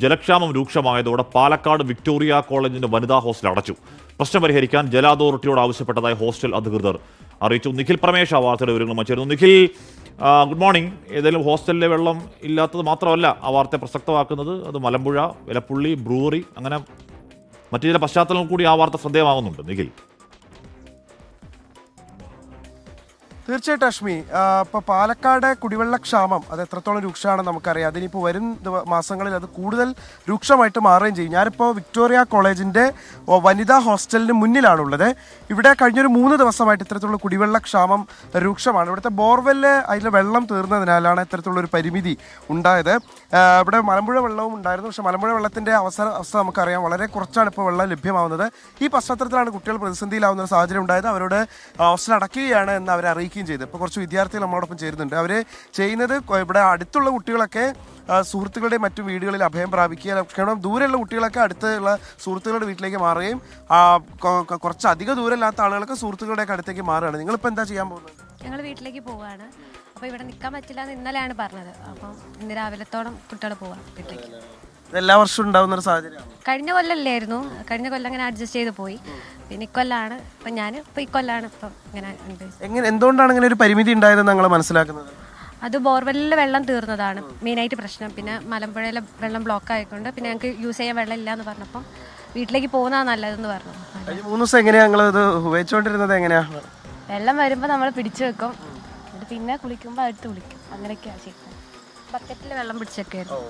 ജലക്ഷാമം രൂക്ഷമായതോടെ പാലക്കാട് വിക്ടോറിയ കോളേജിന്റെ വനിതാ ഹോസ്റ്റൽ അടച്ചു. പ്രശ്നം പരിഹരിക്കാൻ ജല അതോറിറ്റിയോട് ആവശ്യപ്പെട്ടതായി ഹോസ്റ്റൽ അധികൃതർ അറിയിച്ചു. നിഖിൽ പ്രമേശ് ആ വാർത്തയുടെ വിവരങ്ങളുമായി ചേരുന്നു. Nikhil, good morning. ഏതായാലും ഹോസ്റ്റലിലെ വെള്ളം ഇല്ലാത്തത് മാത്രമല്ല ആ വാർത്തയെ പ്രസക്തമാക്കുന്നത്, അത് മലമ്പുഴ, വിലപ്പുള്ളി, ബ്രൂവറി, അങ്ങനെ മറ്റു ചില പശ്ചാത്തലങ്ങൾ കൂടി ആ വാർത്ത ശ്രദ്ധേയമാകുന്നുണ്ട്. നിഖിൽ. തീർച്ചയായിട്ടും അശ്മി, ഇപ്പോൾ പാലക്കാട് കുടിവെള്ളക്ഷാമം അത് എത്രത്തോളം രൂക്ഷമാണെന്ന് നമുക്കറിയാം. അതിനിപ്പോൾ വരും മാസങ്ങളിൽ അത് കൂടുതൽ രൂക്ഷമായിട്ട് മാറുകയും ചെയ്യും. ഞാനിപ്പോൾ വിക്ടോറിയ കോളേജിൻ്റെ വനിതാ ഹോസ്റ്റലിന് മുന്നിലാണുള്ളത്. ഇവിടെ കഴിഞ്ഞൊരു 3 ദിവസമായിട്ട് ഇത്തരത്തിലുള്ള കുടിവെള്ളക്ഷാമം രൂക്ഷമാണ്. ഇവിടുത്തെ ബോർവെല്ല് അതിൽ വെള്ളം തീർന്നതിനാലാണ് ഇത്തരത്തിലുള്ള ഒരു പരിമിതി ഉണ്ടായത്. ഇവിടെ മലമ്പുഴ വെള്ളവും ഉണ്ടായിരുന്നു, പക്ഷേ മലമ്പുഴ വെള്ളത്തിൻ്റെ അവസ്ഥ നമുക്കറിയാം, വളരെ കുറച്ചാണ് ഇപ്പോൾ വെള്ളം ലഭ്യമാവുന്നത്. ഈ പശ്ചാത്തലത്തിലാണ് കുട്ടികൾ പ്രതിസന്ധിയിലാവുന്ന ഒരു സാഹചര്യം ഉണ്ടായത്. അവരോട് ഹോസ്റ്റൽ അടയ്ക്കുകയാണ് എന്ന് അവരെ അറിയിക്കുകയും ചെയ്ത്. ഇപ്പോൾ കുറച്ച് വിദ്യാർത്ഥികൾ നമ്മളോടൊപ്പം ചേരുന്നുണ്ട്. അവർ ചെയ്യുന്നത്, ഇവിടെ അടുത്തുള്ള കുട്ടികളൊക്കെ സുഹൃത്തുക്കളുടെ മറ്റു വീടുകളിൽ അഭയം പ്രാപിക്കുക, കാരണം ദൂരെയുള്ള കുട്ടികളൊക്കെ അടുത്തുള്ള സുഹൃത്തുക്കളുടെ വീട്ടിലേക്ക് മാറുകയും കുറച്ച് അധികം ദൂരമില്ലാത്ത ആളുകളൊക്കെ സുഹൃത്തുക്കളുടെയൊക്കെ അടുത്തേക്ക് മാറുകയാണ്. നിങ്ങളിപ്പോൾ എന്താ ചെയ്യാൻ പോകുന്നത്? ഞങ്ങൾ വീട്ടിലേക്ക് പോവുകയാണ്. അപ്പോൾ ഇവിടെ നിൽക്കാൻ പറ്റില്ല എന്ന് ഇന്നലെയാണ് പറഞ്ഞത്. അപ്പം ഇന്ന് രാവിലത്തോളം കുട്ടികൾ പോവാം വീട്ടിലേക്ക്. എല്ലാ വർഷവും ഉണ്ടാവുന്ന ഒരു സാഹചര്യമാണ്. കഴിഞ്ഞ കൊല്ലമല്ലായിരുന്നു, കഴിഞ്ഞ കൊല്ലം അങ്ങനെ അഡ്ജസ്റ്റ് ചെയ്ത് പോയി. പിന്നെ ഇക്കൊല്ലാണ് ഇപ്പം ഞാൻ ഇപ്പോൾ ഇക്കൊല്ലാണ് ഇപ്പം ഇങ്ങനെ. എന്തുകൊണ്ടാണ് ഇങ്ങനെ ഒരു പരിമിതി ഉണ്ടായതെന്ന് നിങ്ങൾ മനസ്സിലാക്കുന്നത്? അത് ബോർവെല്ലിലെ വെള്ളം തീർന്നതാണ് മെയിനായിട്ട് പ്രശ്നം. പിന്നെ മലമ്പുഴയിലെ വെള്ളം ബ്ലോക്ക് ആയിക്കൊണ്ട് പിന്നെ ഞങ്ങൾക്ക് യൂസ് ചെയ്യാൻ വെള്ളം ഇല്ല എന്ന് പറഞ്ഞപ്പം വീട്ടിലേക്ക് പോകുന്നതാണ് നല്ലതെന്ന് പറഞ്ഞു. 3 ദിവസം എങ്ങനെയാണ് നിങ്ങൾ ഇത് ഉപയോഗിച്ചുകൊണ്ടിരുന്നത്? എങ്ങനെയാണ്? വെള്ളം വരുമ്പോൾ നമ്മൾ പിടിച്ചു വെക്കും, പിന്നെ കുളിക്കുമ്പോൾ അടുത്ത് കുളിക്കും, അങ്ങനെയൊക്കെയാണ് ചെയ്യുന്നത്. ബക്കറ്റിൽ വെള്ളം പിടിച്ചൊക്കെയായിരുന്നു.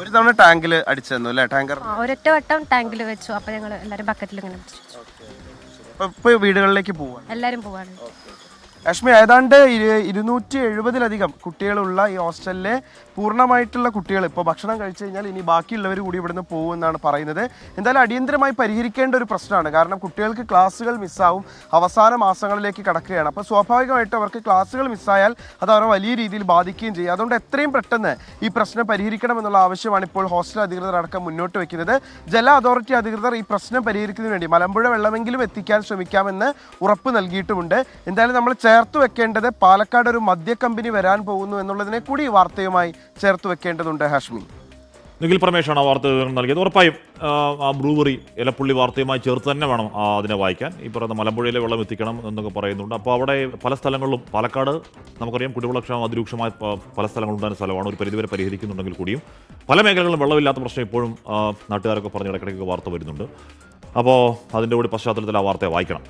ഒരു തവണ ടാങ്കിൽ അടിച്ചു തന്നു അല്ലേ? ടാങ്കർ ഒരൊറ്റ വട്ടം ടാങ്കിൽ വെച്ചു. അപ്പോൾ ഞങ്ങൾ എല്ലാവരും ബക്കറ്റിൽ ഇങ്ങനെ പിടിച്ചു. ഇപ്പോൾ വീടുകളിലേക്ക് പോവാണ്, എല്ലാവരും പോവാണ്. ലക്ഷ്മി, ഏതാണ്ട് 270-ലധികം കുട്ടികളുള്ള ഈ ഹോസ്റ്റലിലെ പൂർണ്ണമായിട്ടുള്ള കുട്ടികൾ ഇപ്പോൾ ഭക്ഷണം കഴിച്ചു കഴിഞ്ഞാൽ ഇനി ബാക്കിയുള്ളവർ കൂടി ഇവിടുന്ന് പോകുമെന്നാണ് പറയുന്നത്. എന്തായാലും അടിയന്തരമായി പരിഹരിക്കേണ്ട ഒരു പ്രശ്നമാണ്. കാരണം കുട്ടികൾക്ക് ക്ലാസ്സുകൾ മിസ്സാവും, അവസാന മാസങ്ങളിലേക്ക് കടക്കുകയാണ്. അപ്പോൾ സ്വാഭാവികമായിട്ടും അവർക്ക് ക്ലാസ്സുകൾ മിസ്സായാൽ അത് അവരെ വലിയ രീതിയിൽ ബാധിക്കുകയും ചെയ്യും. അതുകൊണ്ട് എത്രയും പെട്ടെന്ന് ഈ പ്രശ്നം പരിഹരിക്കണമെന്നുള്ള ആവശ്യമാണ് ഇപ്പോൾ ഹോസ്റ്റൽ അധികൃതർ അടക്കം മുന്നോട്ട് വയ്ക്കുന്നത്. ജല അതോറിറ്റി അധികൃതർ ഈ പ്രശ്നം പരിഹരിക്കുന്നതിന് വേണ്ടി മലമ്പുഴ വെള്ളമെങ്കിലും എത്തിക്കാൻ ശ്രമിക്കാമെന്ന് ഉറപ്പ് നൽകിയിട്ടുമുണ്ട്. എന്തായാലും നമ്മൾ ചേർത്ത് വെക്കേണ്ടത് പാലക്കാട് ഒരു മദ്യ കമ്പനി വരാൻ പോകുന്നു എന്നുള്ളതിനെ കൂടി ഈ വാർത്തയുമായി ചേർത്ത് വെക്കേണ്ടതുണ്ട്. ഹാഷ്മി. നിഖിൽ പ്രമേശാണ് ആ വാർത്ത നൽകിയത്. ഉറപ്പായും ആ ബ്രൂവറി, ഇലപ്പുള്ളി വാർത്തയുമായി ചേർത്ത് തന്നെ വേണം അതിനെ വായിക്കാൻ. ഈ പറയുന്ന മലമ്പുഴയിലെ വെള്ളം എത്തിക്കണം എന്നൊക്കെ പറയുന്നുണ്ട്. അപ്പോൾ അവിടെ പല സ്ഥലങ്ങളിലും, പാലക്കാട് നമുക്കറിയാം കുടിവെള്ളക്ഷാമം അതിരൂക്ഷമായ പല സ്ഥലങ്ങളുണ്ടായിരുന്ന സ്ഥലമാണ്. ഒരു പരിധിവരെ പരിഹരിക്കുന്നുണ്ടെങ്കിൽ കൂടിയും പല മേഖലകളിലും വെള്ളമില്ലാത്ത പ്രശ്നം ഇപ്പോഴും നാട്ടുകാരൊക്കെ പറഞ്ഞ് ഇടയ്ക്കിടയ്ക്ക് വാർത്ത വരുന്നുണ്ട്. അപ്പോൾ അതിൻ്റെ കൂടി പശ്ചാത്തലത്തിൽ ആ വാർത്തയെ വായിക്കണം.